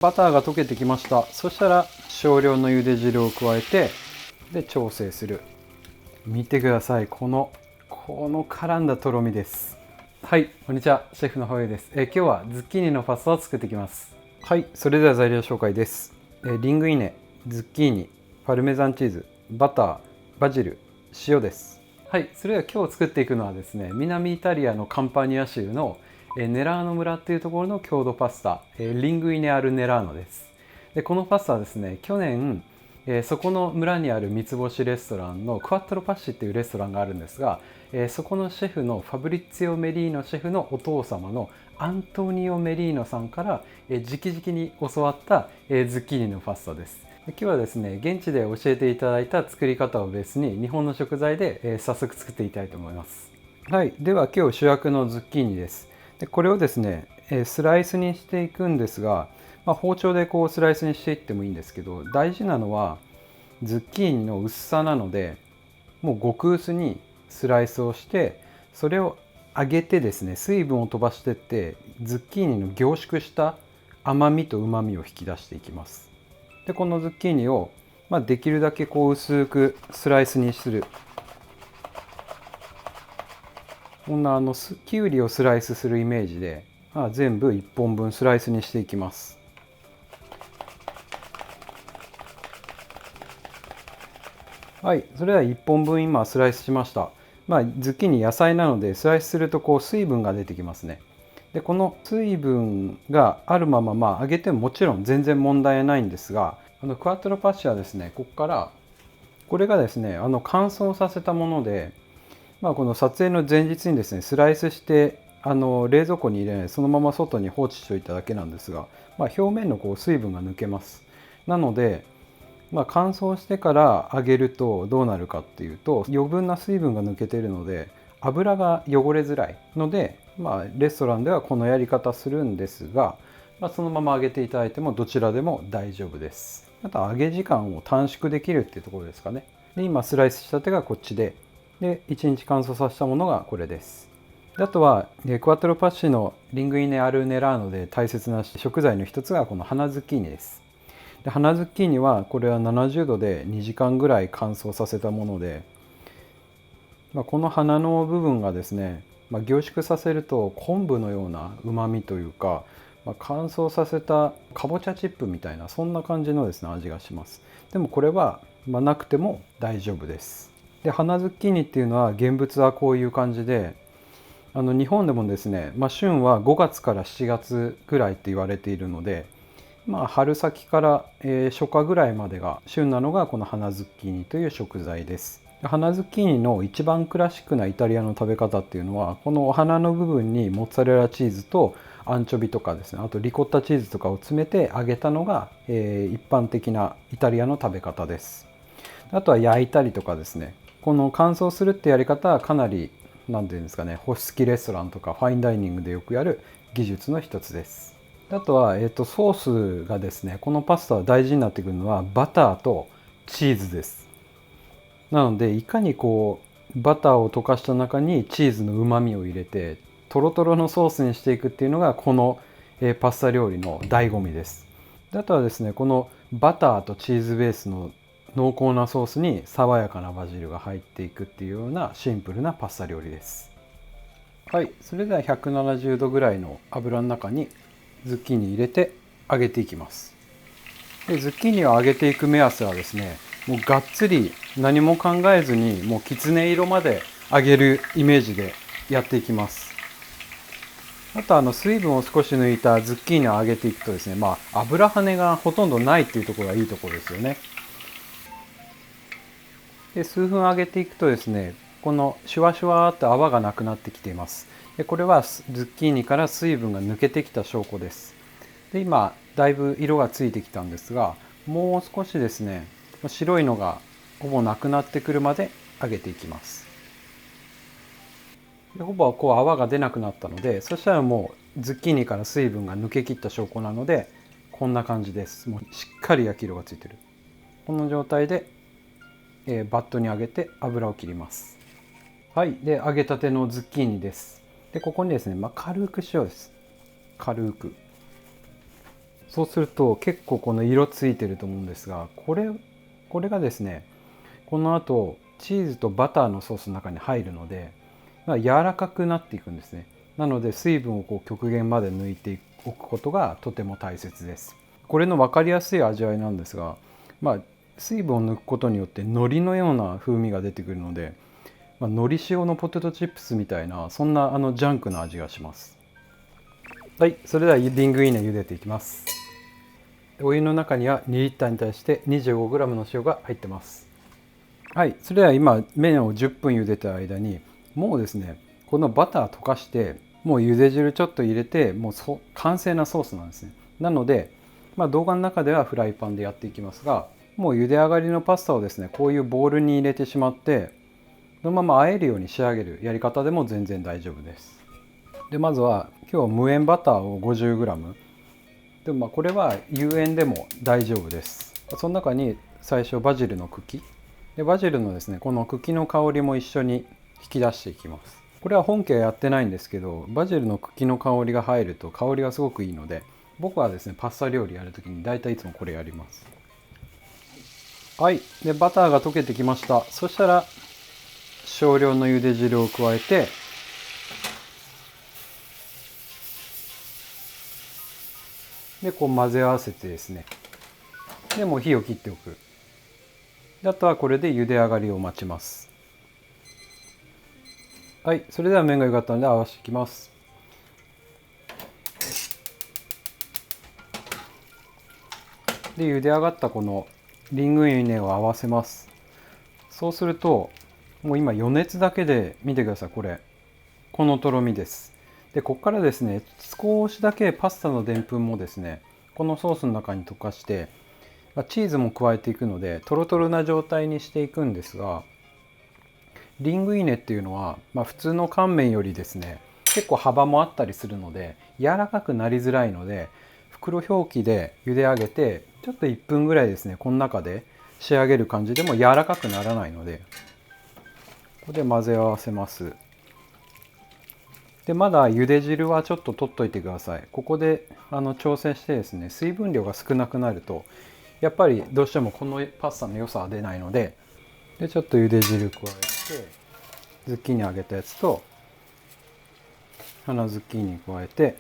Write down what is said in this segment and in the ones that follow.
バターが溶けてきました。そしたら少量の茹で汁を加えて、で調整する。見てください、この絡んだとろみです。はい、こんにちは、シェフのほゆです。今日はズッキーニのパスタを作っていきます。はい、それでは材料紹介です。リングイネ、ズッキーニ、パルメザンチーズ、バター、バジル、塩です。はい、それでは今日作っていくのはですね、南イタリアのカンパニア州のネラーノ村っていうところの郷土パスタ、リングイネアルネラーノです。でこのパスタはですね、去年そこの村にある三つ星レストランのクワットロパッシっていうレストランがあるんですが、そこのシェフのファブリッツィオ・メリーノシェフのお父様のアントニオ・メリーノさんから直々に教わったズッキーニのパスタです。今日はですね、現地で教えていただいた作り方をベースに日本の食材で早速作っていきたいと思います。はい、では今日主役のズッキーニです。でこれをですねスライスにしていくんですが、包丁でこうスライスにしていってもいいんですけど、大事なのはズッキーニの薄さなので、もう極薄にスライスをして、それを揚げてですね、水分を飛ばしていってズッキーニの凝縮した甘みとうまみを引き出していきます。でこのズッキーニを、できるだけこう薄くスライスにする。こんなきゅうりをスライスするイメージで、全部1本分スライスにしていきます。はい、それでは1本分今スライスしました。ズッキーニ野菜なのでスライスするとこう水分が出てきますね。でこの水分があるまま揚げてももちろん全然問題ないんですが、クワトロパッシはですね、ここからこれがですね乾燥させたもので、この撮影の前日にですねスライスして冷蔵庫に入れないでそのまま外に放置しておいただけなんですが、表面のこう水分が抜けます。なので、乾燥してから揚げるとどうなるかっていうと、余分な水分が抜けているので油が汚れづらいので、レストランではこのやり方するんですが、そのまま揚げていただいてもどちらでも大丈夫です。あと揚げ時間を短縮できるっていうところですかね。で今スライスした手がこっちで、1日乾燥させたものがこれです。であとはクワトロパッシのリングイネアルネラーノで大切な食材の一つがこの花ズッキーニです。で花ズッキーニはこれは70度で2時間ぐらい乾燥させたもので、この花の部分がですね、凝縮させると昆布のようなうまみというか、乾燥させたかぼちゃチップみたいなそんな感じのですね味がします。でもこれは、なくても大丈夫です。で花ズッキーニっていうのは現物はこういう感じで、日本でもですね、旬は5月から7月ぐらいって言われているので、春先から、初夏ぐらいまでが旬なのがこの花ズッキーニという食材です。花ズッキーニの一番クラシックなイタリアの食べ方っていうのは、このお花の部分にモッツァレラチーズとアンチョビとかですね、あとリコッタチーズとかを詰めて揚げたのが、一般的なイタリアの食べ方です。あとは焼いたりとかですね、この乾燥するってやり方はかなり何ていうんですかね、星付きレストランとかファインダイニングでよくやる技術の一つです。あとは、ソースがですね、このパスタは大事になってくるのはバターとチーズです。なのでいかにこうバターを溶かした中にチーズのうまみを入れてトロトロのソースにしていくっていうのがこのパスタ料理の醍醐味です。あとはですね、このバターとチーズベースの濃厚なソースに爽やかなバジルが入っていくっていうようなシンプルなパスタ料理です。はい、それでは170度ぐらいの油の中にズッキーニ入れて揚げていきます。でズッキーニを揚げていく目安はですね、もうがっつり何も考えずにもうきつね色まで揚げるイメージでやっていきます。あと水分を少し抜いたズッキーニを揚げていくとですね、油跳ねがほとんどないっていうところがいいところですよね。で数分揚げていくとですね、このシュワシュワーって泡がなくなってきています。でこれはズッキーニから水分が抜けてきた証拠です。で今だいぶ色がついてきたんですが、もう少しですね白いのがほぼなくなってくるまで揚げていきます。でほぼこう泡が出なくなったので、そしたらもうズッキーニから水分が抜けきった証拠なので、こんな感じです。もうしっかり焼き色がついてる。この状態で、バットに上げて油を切ります。はい、で揚げたてのズッキーニです。でここにですね、軽く塩です。軽くそうすると結構この色ついてると思うんですが、これがですね、この後チーズとバターのソースの中に入るので、柔らかくなっていくんですね。なので水分を極限まで抜いておくことがとても大切です。これの分かりやすい味わいなんですが、水分を抜くことによって海苔のような風味が出てくるので、海苔塩のポテトチップスみたいな、そんなジャンクな味がします。はい、それではリングイネ茹でていきます。お湯の中には2リッターに対して 25g の塩が入ってます。はい、それでは今麺を10分茹でた間に、もうですね、このバター溶かしてもう茹で汁ちょっと入れて、もう完成なソースなんですね。なので、動画の中ではフライパンでやっていきますが、もう茹で上がりのパスタをですね、こういうボウルに入れてしまって、そのまま和えるように仕上げるやり方でも全然大丈夫です。でまずは今日は無塩バターを 50g でもこれは有塩でも大丈夫です。その中に最初バジルの茎で、バジルのですねこの茎の香りも一緒に引き出していきます。これは本家はやってないんですけど、バジルの茎の香りが入ると香りがすごくいいので、僕はですねパスタ料理やるときに大体いつもこれやります。はい、でバターが溶けてきました。そしたら少量の茹で汁を加えて、で混ぜ合わせてですね、でもう火を切っておく。であとはこれで茹で上がりを待ちます。はい、それでは麺が良かったので合わせていきます。で茹で上がったこのリングイネを合わせます。そうするともう今余熱だけで見てください。このとろみです。でここからですね少しだけパスタのでんぷんもですねこのソースの中に溶かして、チーズも加えていくのでトロトロな状態にしていくんですが、リングイネっていうのは、普通の乾麺よりですね結構幅もあったりするので柔らかくなりづらいので、袋表記で茹で上げてちょっと1分ぐらいですねこの中で仕上げる感じでも柔らかくならないので、ここで混ぜ合わせます。でまだ茹で汁はちょっと取っといてください。ここで調整してですね、水分量が少なくなるとやっぱりどうしてもこのパスタの良さは出ないので、ちょっと茹で汁加えて、ズッキーニ揚げたやつと花ズッキーニ加えて、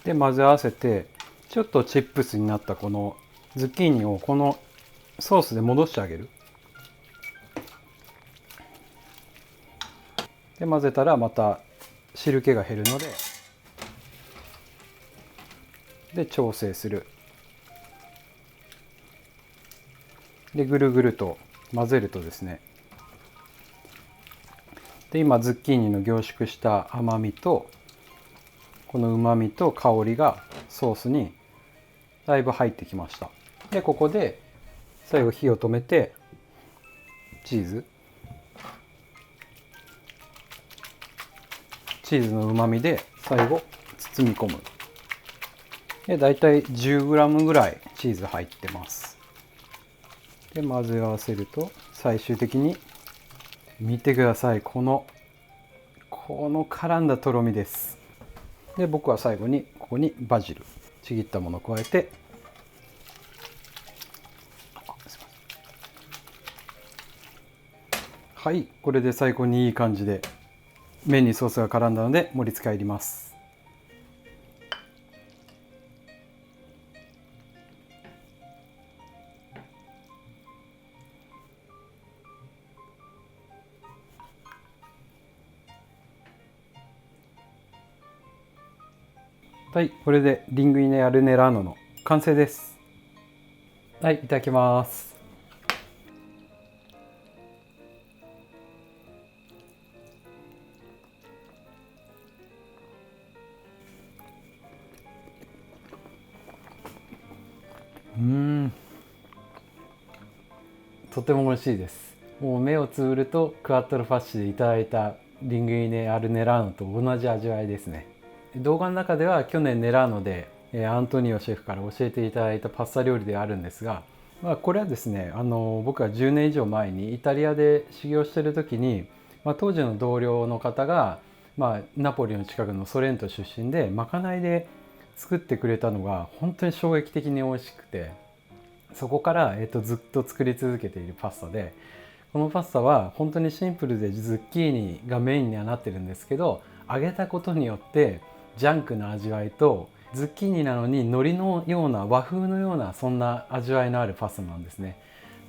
で混ぜ合わせて、ちょっとチップスになったこのズッキーニをこのソースで戻してあげる。で混ぜたらまた汁気が減るので調整する。でぐるぐると混ぜるとですね、で今ズッキーニの凝縮した甘みとこの旨みと香りがソースにだいぶ入ってきました。でここで最後火を止めてチーズの旨みで最後包み込む。でだいたい 10g ぐらいチーズ入ってます。で混ぜ合わせると最終的に見てください、この絡んだとろみです。で僕は最後にここにバジルちぎったものを加えて、はい、これで最高にいい感じで麺にソースが絡んだので盛り付け入ります。はい、これでリングイネアルネラーノの完成です。はい、いただきます。とても美味しいです。もう目をつぶるとクアットロファッシでいただいたリングイネアルネラーノと同じ味わいですね。動画の中では去年ネラーノでアントニオシェフから教えていただいたパスタ料理であるんですが、これはですね、僕は10年以上前にイタリアで修行してる時に、当時の同僚の方が、ナポリの近くのソレント出身でまかないで作ってくれたのが本当に衝撃的に美味しくて、そこから、ずっと作り続けているパスタで、このパスタは本当にシンプルでズッキーニがメインにはなってるんですけど、揚げたことによってジャンクな味わいと、ズッキーニなのに海苔のような和風のようなそんな味わいのあるパスタなんですね。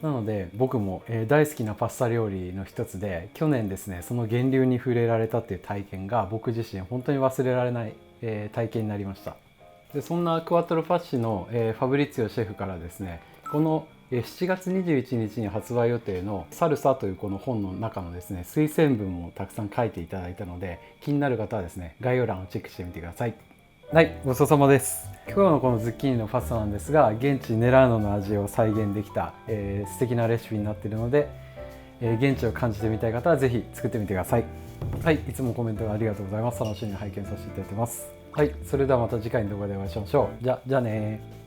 なので僕も大好きなパスタ料理の一つで、去年ですねその源流に触れられたっていう体験が僕自身本当に忘れられない体験になりました。でそんなクワトロファッシのファブリッツィオシェフからですね、この7月21日に発売予定のサルサというこの本の中のですね推薦文もたくさん書いていただいたので、気になる方はですね概要欄をチェックしてみてください。はい、ごちそうさまです。今日のこのズッキーニのパスタなんですが、現地ネラーノの味を再現できた、素敵なレシピになっているので、現地を感じてみたい方はぜひ作ってみてください。はい、いつもコメントありがとうございます。楽しみに拝見させていただいてます。はい、それではまた次回の動画でお会いしましょう。じゃあねー。